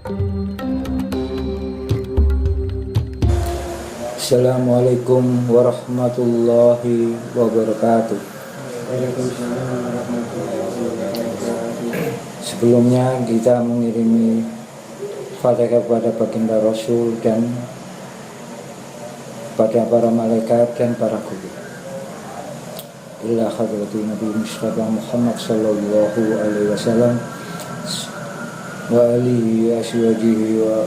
Assalamualaikum warahmatullahi wabarakatuh. Sebelumnya kita mengirimi Fatihah kepada baginda Rasul dan pada para malaikat dan para guru. Ila hadrati Nabi Mustafa Muhammad sallallahu alaihi wasallam wa alihi aswajihi wa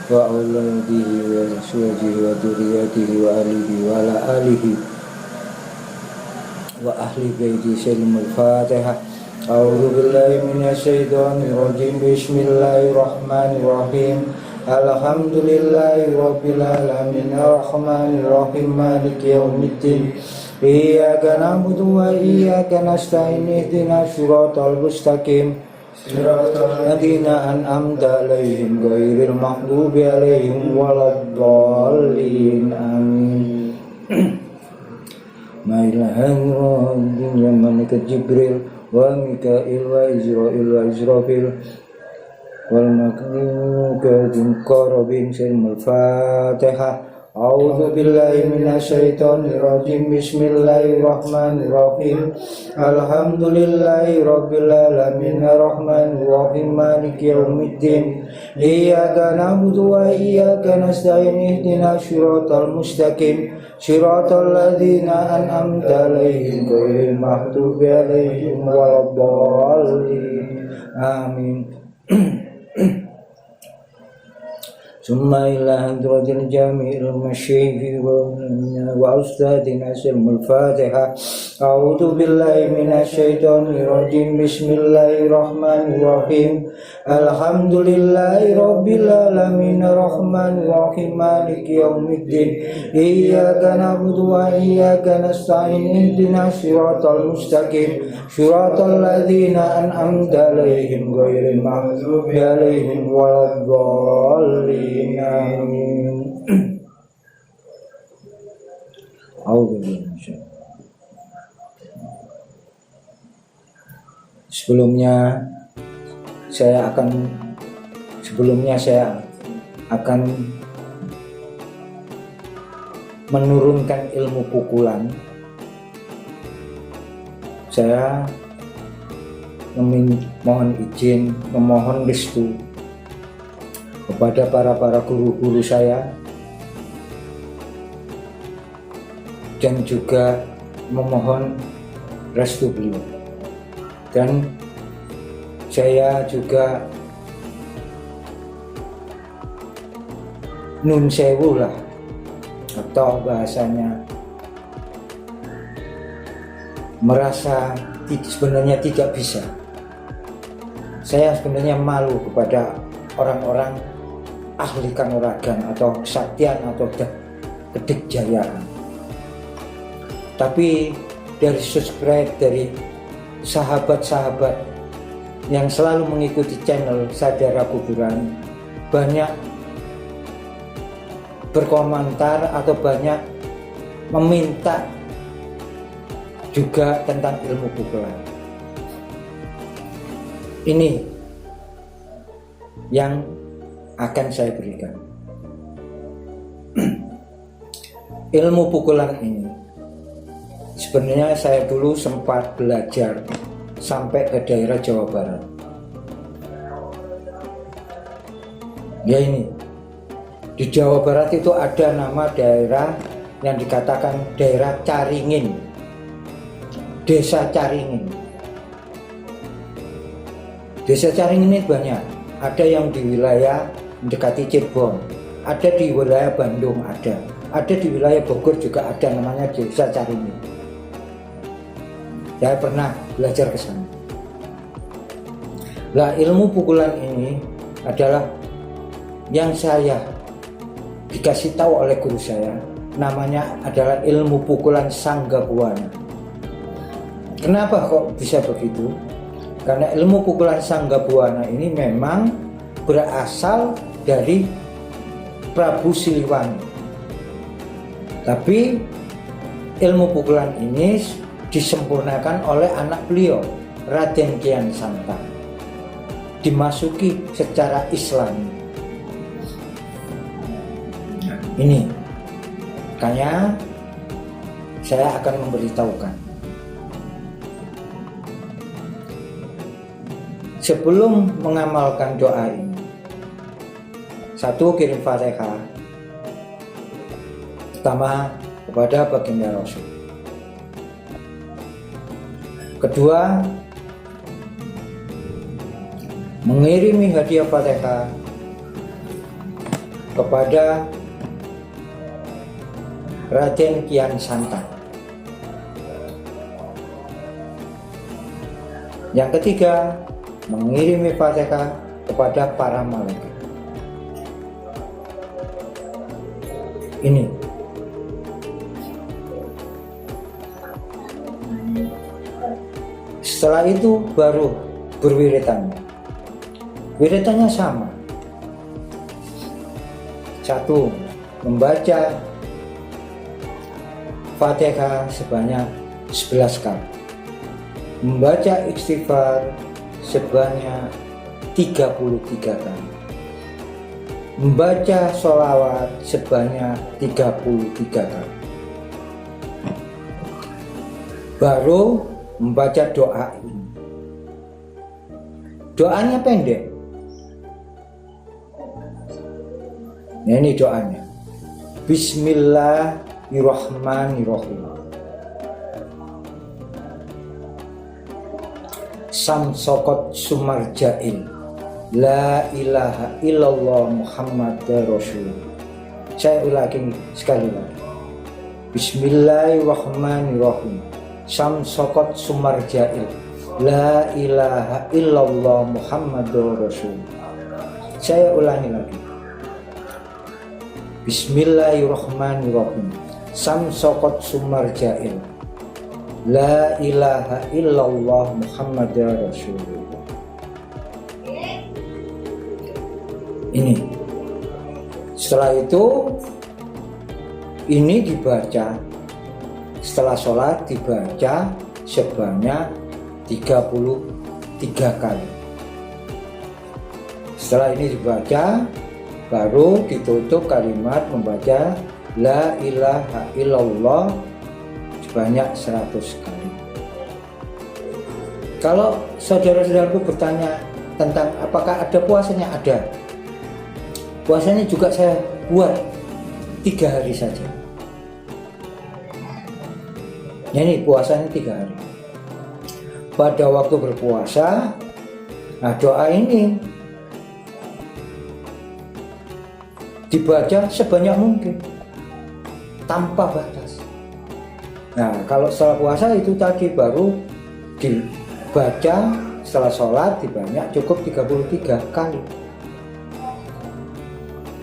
auladihi wa aswajihi wa dzurriyyatihi wa alihi wa ala alihi wa ahli baiti salimul Fatihah. A'udzu billahi minasyaitonir rajim. Bismillahirrahmanirrahim. Alhamdulillahi rabbil alamin arrahmanir rahim maliki yaumiddin. Iyyaka na'budu wa iyyaka nasta'in ihdinas siratal mustaqim siratal ladzina an'amta 'alaihim ghairil maghdubi 'alaihim waladdallin. Amin. Bismillahirrahmanirrahim. Ya malaikat Jibril wa Mikail wa Israil wa Israfil wal malaikatu qarabin salimul Fatihah. A'udzu billahi minasyaitonir rajim. Bismillahirrahmanirrahim. Alhamdulillahi rabbil alamin arrahmanir rahim maliki yaumiddin. Iyyaka na'budu wa iyyaka nasta'in ihdinas siratal mustaqim siratal ladzina an'amta 'alaihim ghairil maghdubi 'alaihim waladdallin. Amin. Summa ila hadratil jami'il masyayikh wa ustadina salimul Fatihah. A'udzu billahi minasyaitonir rajim. Bismillahirrahmanirrahim. Alhamdulillahi rabbil alamin arrahmanir rahim maliki yaumiddin. Iyyaka na'budu wa iyyaka nasta'in ihdinas siratal mustaqim siratal ladzina an'amta 'alaihim ghairil maghdubi 'alaihim waladdallin. Amin. Sebelumnya saya akan menurunkan ilmu pukulan. Saya memohon izin, memohon restu kepada para guru-guru saya dan juga memohon restu beliau. Dan saya juga nun sewu lah, atau bahasanya merasa sebenarnya tidak bisa. Saya sebenarnya malu kepada orang-orang ahli kanuragan atau kesaktian atau kedikjayaan. Tapi dari subscribe, dari sahabat-sahabat yang selalu mengikuti channel Sadara Kuburan, banyak berkomentar atau banyak meminta juga tentang ilmu pukulan. Ini yang akan saya berikan. Ilmu pukulan ini sebenarnya saya dulu sempat belajar sampai ke daerah Jawa Barat. Ya, ini di Jawa Barat itu ada nama daerah yang dikatakan daerah Caringin, Desa Caringin. Desa Caringin ini banyak. Ada yang di wilayah mendekati Cirebon, ada di wilayah Bandung, ada di wilayah Bogor juga ada, namanya Desa Caringin. Saya pernah belajar ke sana. Nah, ilmu pukulan ini adalah yang saya dikasih tahu oleh guru saya, namanya adalah ilmu pukulan Sanggabuana. Kenapa kok bisa begitu? Karena ilmu pukulan Sanggabuana ini memang berasal dari Prabu Siliwangi. Tapi ilmu pukulan ini disempurnakan oleh anak beliau, Raden Kian Santang. Dimasuki secara Islami. Ini, makanya saya akan memberitahukan. Sebelum mengamalkan doa ini, satu, kirim Fatihah pertama kepada baginda Rasul. Kedua, mengirimi hadiah Fatihah kepada Raden Kian Santang. Yang ketiga, mengirimi Fatihah kepada para malaikat. Ini setelah itu baru berwiritannya. Wiritannya sama. Satu, membaca Fatihah sebanyak 11 kali, membaca istighfar sebanyak 33 kali, membaca sholawat sebanyak 33 kali, baru membaca doa ini. Doanya pendek. Nah, ini doanya. Bismillahirrahmanirrahim. Samsokot sumarjail, la ilaha illallah Muhammad Rasulullah. Saya ulangi sekali lagi. Bismillahirrahmanirrahim. Samsokot sumarjail, la ilaha illallah Muhammad Rasulullah. Saya ulangi lagi. Bismillahirrahmanirrahim. Samsokot sumarjail, la ilaha illallah Muhammad Rasulullah. Ini. Setelah itu ini dibaca. Setelah sholat dibaca sebanyak 33 kali. Setelah ini dibaca, baru ditutup kalimat membaca la ilaha illallah sebanyak 100 kali. Kalau saudara-saudaraku bertanya tentang apakah ada puasanya, ada. Puasanya juga saya buat 3 hari saja. Ini puasanya 3 hari. Pada waktu berpuasa, nah doa ini dibaca sebanyak mungkin, tanpa batas. Nah, kalau setelah puasa itu tadi baru dibaca setelah sholat dibanyak cukup 33 kali.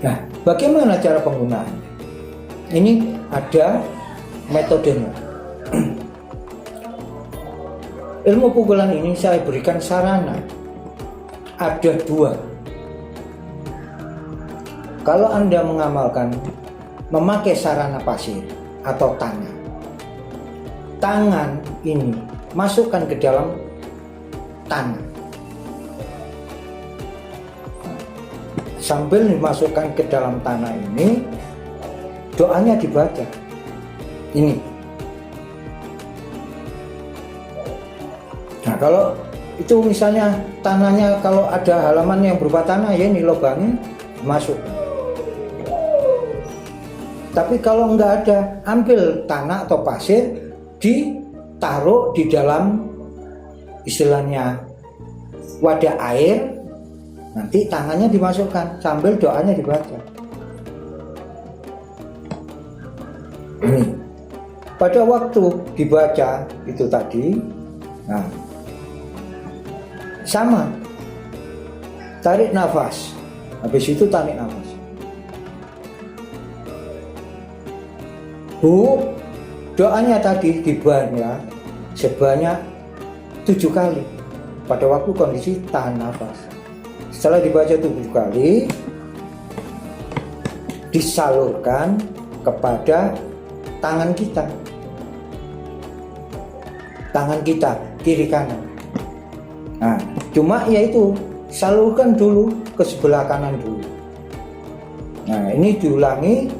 Nah, bagaimana cara penggunaannya? Ini ada metodenya. Ilmu pukulan ini saya berikan sarana. Ada 2. Kalau Anda mengamalkan memakai sarana pasir atau tangan ini masukkan ke dalam tanah. Sambil dimasukkan ke dalam tanah ini, doanya dibaca. Ini. Nah, kalau itu misalnya tanahnya, kalau ada halaman yang berupa tanah, ya ini lubangnya masuk. Tapi kalau enggak ada, ambil tanah atau pasir, ditaruh di dalam istilahnya wadah air, nanti tangannya dimasukkan sambil doanya dibaca. Ini pada waktu dibaca itu tadi, nah sama, tarik nafas, habis itu tarik nafas. Doanya tadi dibaca sebanyak 7 kali pada waktu kondisi tahan nafas. Setelah dibaca 7 kali, disalurkan kepada tangan kita. Tangan kita kiri kanan. Nah, cuma yaitu salurkan dulu ke sebelah kanan dulu. Nah, ini diulangi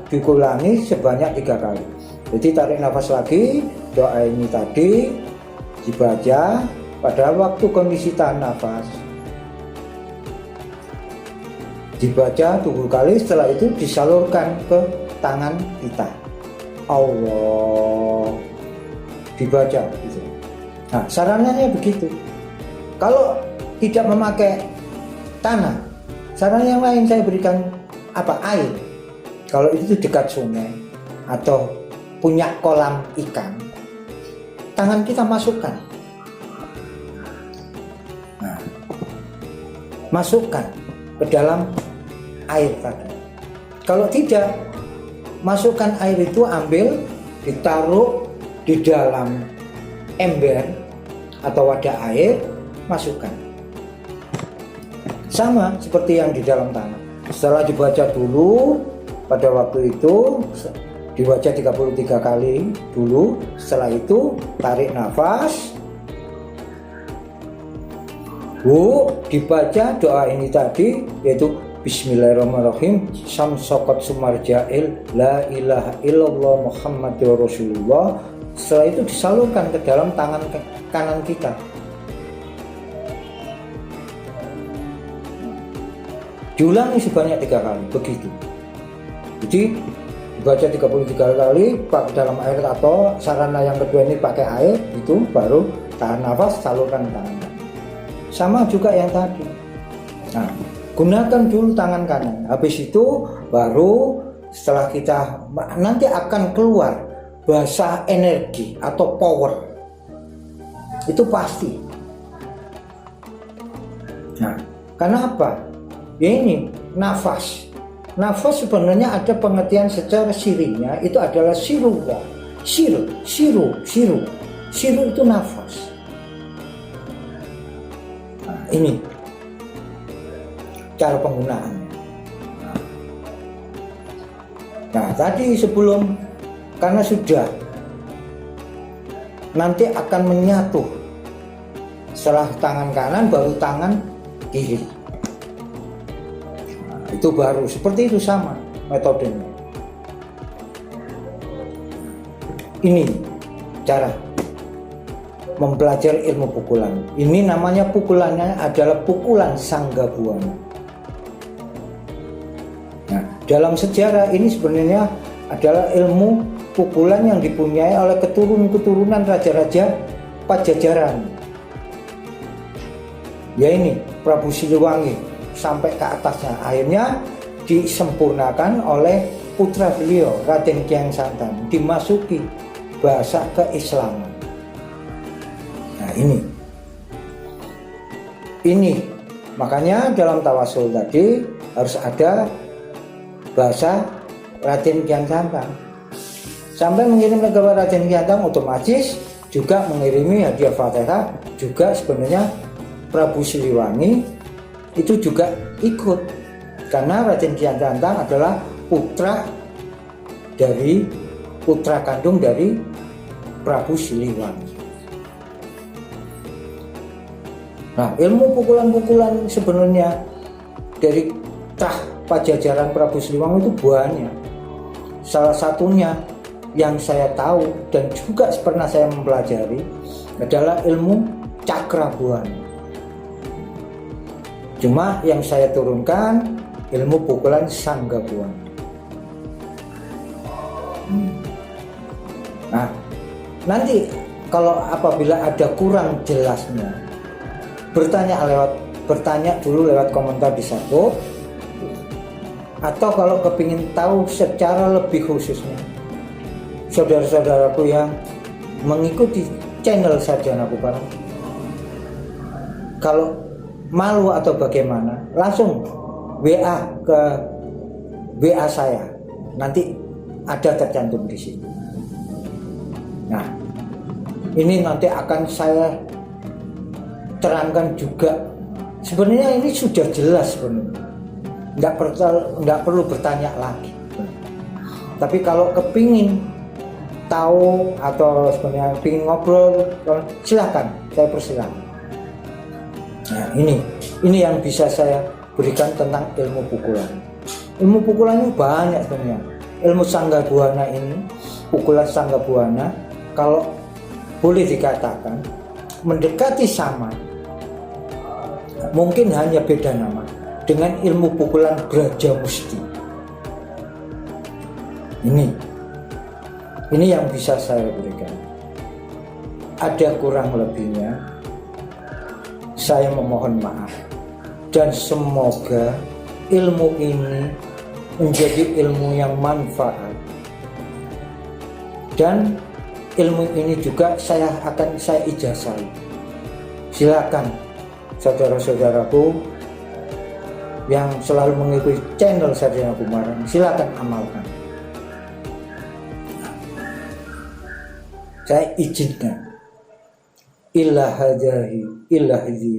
diulangi sebanyak 3 kali. Jadi tarik nafas lagi, doa ini tadi dibaca pada waktu kondisi tahan nafas, dibaca 7 kali, setelah itu disalurkan ke tangan kita. Allah dibaca gitu. Nah, sarannya begitu. Kalau tidak memakai tanah, saran yang lain saya berikan air. Kalau itu dekat sungai atau punya kolam ikan, tangan kita masukkan. Nah, masukkan ke dalam air tadi. Kalau tidak, masukkan air itu, ambil, ditaruh di dalam ember atau wadah air, masukkan. Sama seperti yang di dalam tanah. Setelah dibaca dulu, pada waktu itu dibaca 33 kali dulu. Setelah itu tarik nafas, dibaca doa ini tadi, yaitu Bismillahirrahmanirrahim, Samsokot Sumarjail, La ilaha illallah Muhammadur Rasulullah. Setelah itu disalurkan ke dalam tangan kanan kita. Diulangi sebanyak 3 kali, begitu. Jadi dibaca 33 kali pakai dalam air, atau sarana yang kedua ini pakai air, itu baru tahan nafas, salurkan tangan kanan. Sama juga yang tadi. Nah, gunakan dulu tangan kanan. Habis itu baru setelah kita nanti akan keluar bahasa energi atau power. Itu pasti. Nah, karena apa? Ya ini nafas. Nafas sebenarnya ada pengertian secara sirinya, itu adalah sirullah. Siru itu nafas. Nah, ini cara penggunaannya. Nah, tadi sebelum, karena sudah nanti akan menyatu, setelah tangan kanan baru tangan kiri. Nah, itu baru seperti itu, sama metodenya. Ini cara mempelajari ilmu pukulan. Ini namanya, pukulannya adalah pukulan Sanggabuana. Nah, dalam sejarah ini sebenarnya adalah ilmu pukulan yang dipunyai oleh keturunan raja-raja Pajajaran. Ya ini Prabu Siliwangi sampai ke atasnya, akhirnya disempurnakan oleh putra beliau Raden Kian Santang, dimasuki bahasa keislaman. Nah, ini makanya dalam tawasul tadi harus ada bahasa Raden Kian Santang. Sampai mengirim ke Raden Kian Santang, otomatis juga mengirimi hadiah Fatihah. Juga sebenarnya Prabu Siliwangi itu juga ikut, karena Raden Kian Santang adalah putra kandung dari Prabu Siliwangi. Nah, ilmu pukulan-pukulan sebenarnya dari Pajajaran Prabu Siliwangi itu banyak. Salah satunya yang saya tahu dan juga pernah saya mempelajari adalah ilmu Cakrabuana. Cuma yang saya turunkan ilmu pukulan Sanggabuana. Nah, nanti kalau apabila ada kurang jelasnya, bertanya dulu lewat komentar di Sabo. Atau kalau kepingin tahu secara lebih khususnya, saudara-saudaraku yang mengikuti channel Sarjana Pukulan, kalau malu atau bagaimana, langsung WA ke WA saya, nanti ada tercantum di sini. Nah, ini nanti akan saya terangkan juga. Sebenarnya ini sudah jelas sebenarnya. Nggak perlu bertanya lagi. Tapi kalau kepingin tahu atau sebenarnya kepingin ngobrol, silakan, saya persilakan. Nah, ini yang bisa saya berikan tentang ilmu pukulan. Ilmu pukulan itu banyak sebenarnya. ilmu Sanggabuana ini, pukulan Sanggabuana, kalau boleh dikatakan mendekati sama, mungkin hanya beda nama, dengan ilmu pukulan Brajamusti. Ini yang bisa saya berikan. Ada kurang lebihnya, saya memohon maaf, dan semoga ilmu ini menjadi ilmu yang manfaat, dan ilmu ini juga saya ijazahi. Silakan saudara-saudaraku yang selalu mengikuti channel Sarjana Kumaran, silakan amalkan. Saya izinkan ilahi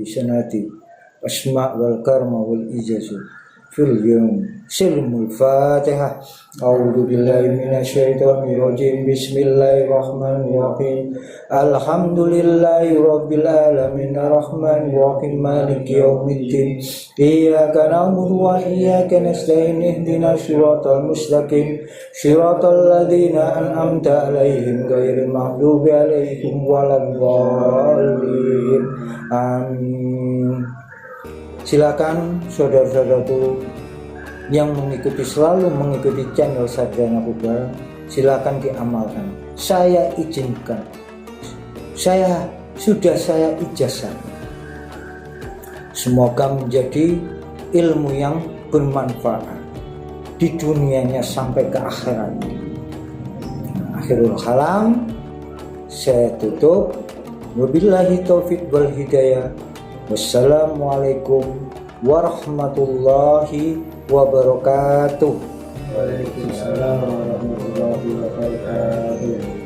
sanati asma wal karma wal ijazu fil yawm silmul fatihah. A'udzu billahi minasyaitonir rajim. Bismillahirrahmanirrahim. Alhamdulillahi rabbil alamin arrahmanir rahim maliki yaumiddin. Iyyaka na'budu wa iyyaka nasta'in ihdinas siratal mustaqim siratal ladzina an'amta 'alaihim ghairil maghdubi 'alaihim waladdallin. Amin. Silakan saudara-saudaraku yang selalu mengikuti channel Sarjana Kumaran, silakan diamalkan. Saya izinkan, saya ijazah. Semoga menjadi ilmu yang bermanfaat di dunianya sampai ke akhirat. Akhirul kalam, saya tutup. Wabillahi taufiq wal hidayah. Wassalamualaikum warahmatullahi wabarakatuh. Waalaikumsalam warahmatullahi wabarakatuh.